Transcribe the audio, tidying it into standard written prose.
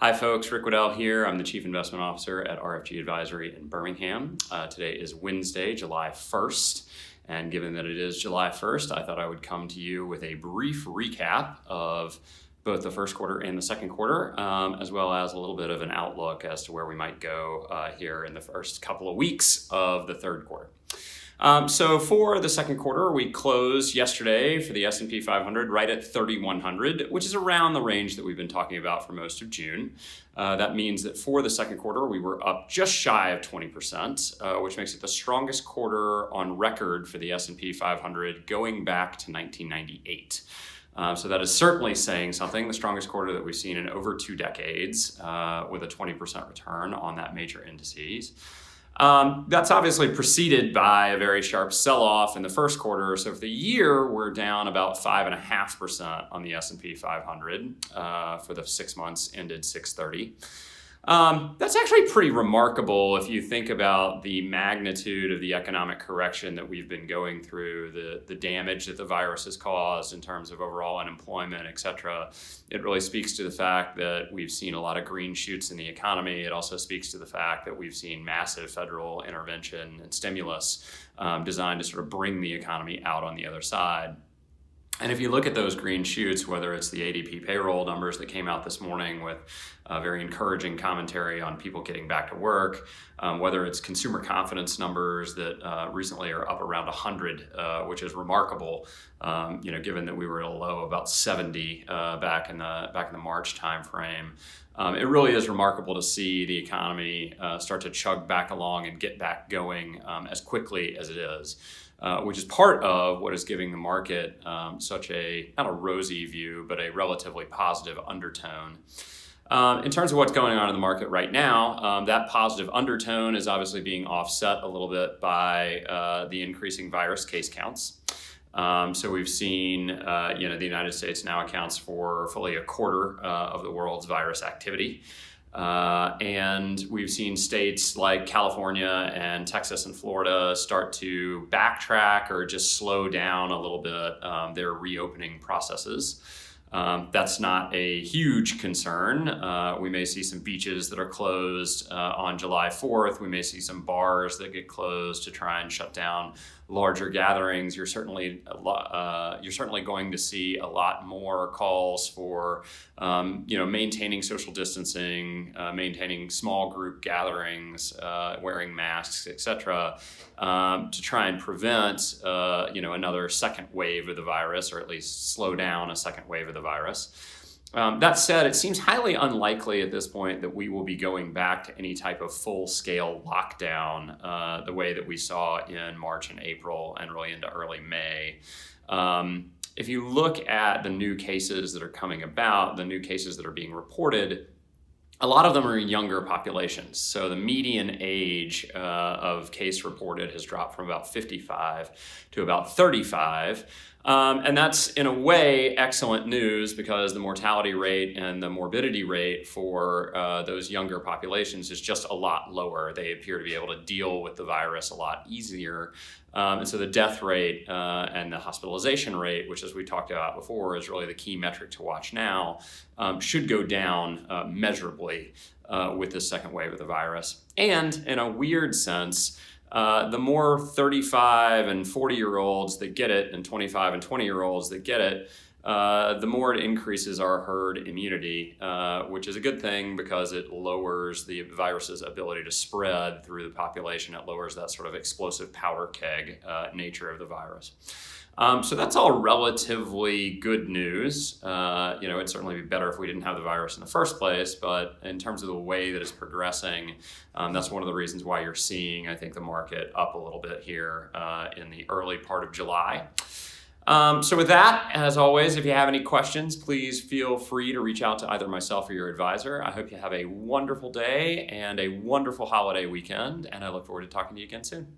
Hi folks, Rick Waddell here. I'm the Chief Investment Officer at RFG Advisory in Birmingham. Today is Wednesday, July 1st. And given that it is July 1st, I thought I would come to you with a brief recap of both the first quarter and the second quarter, as well as a little bit of an outlook as to where we might go here in the first couple of weeks of the third quarter. So for the second quarter, we closed yesterday for the S&P 500 right at 3,100, which is around the range that we've been talking about for most of June. That means that for the second quarter, we were up just shy of 20%, which makes it the strongest quarter on record for the S&P 500 going back to 1998. So that is certainly saying something, the strongest quarter that we've seen in over 2 decades with a 20% return on that major indices. That's obviously preceded by a very sharp sell-off in the first quarter. So for the year, we're down about 5.5% on the S&P 500 for the 6 months ended 6/30. That's actually pretty remarkable if you think about the magnitude of the economic correction that we've been going through, the damage that the virus has caused in terms of overall unemployment, et cetera. It really speaks to the fact that we've seen a lot of green shoots in the economy. It also speaks to the fact that we've seen massive federal intervention and stimulus designed to sort of bring the economy out on the other side. And if you look at those green shoots, whether it's the ADP payroll numbers that came out this morning with very encouraging commentary on people getting back to work, whether it's consumer confidence numbers that recently are up around 100, which is remarkable, given that we were at a low of about 70 back in the March timeframe. It really is remarkable to see the economy start to chug back along and get back going as quickly as it is. Which is part of what is giving the market such a, not a rosy view, but a relatively positive undertone. In terms of what's going on in the market right now, that positive undertone is obviously being offset a little bit by the increasing virus case counts. So we've seen, the United States now accounts for fully a quarter of the world's virus activity. And we've seen states like California and Texas and Florida start to backtrack or just slow down a little bit their reopening processes. That's not a huge concern. We may see some beaches that are closed on July 4th. We may see some bars that get closed to try and shut down larger gatherings. You're certainly going to see a lot more calls for maintaining social distancing, maintaining small group gatherings, wearing masks, etc., to try and prevent another second wave of the virus, or at least slow down a second wave of the virus. That said, it seems highly unlikely at this point that we will be going back to any type of full-scale lockdown the way that we saw in March and April and really into early May. If you look at the new cases that are coming about, the new cases that are being reported, a lot of them are in younger populations. So the median age of case reported has dropped from about 55 to about 35. And that's, in a way, excellent news because the mortality rate and the morbidity rate for those younger populations is just a lot lower. They appear to be able to deal with the virus a lot easier. And so the death rate and the hospitalization rate, which, as we talked about before, is really the key metric to watch now, should go down measurably with this second wave of the virus. And in a weird sense, the more 35 and 40-year-olds that get it and 25 and 20-year-olds that get it, the more it increases our herd immunity, which is a good thing because it lowers the virus's ability to spread through the population. It lowers that sort of explosive powder keg nature of the virus. So that's all relatively good news. It'd certainly be better if we didn't have the virus in the first place, but in terms of the way that it's progressing, that's one of the reasons why you're seeing, I think, the market up a little bit here in the early part of July. So with that, as always, if you have any questions, please feel free to reach out to either myself or your advisor. I hope you have a wonderful day and a wonderful holiday weekend, and I look forward to talking to you again soon.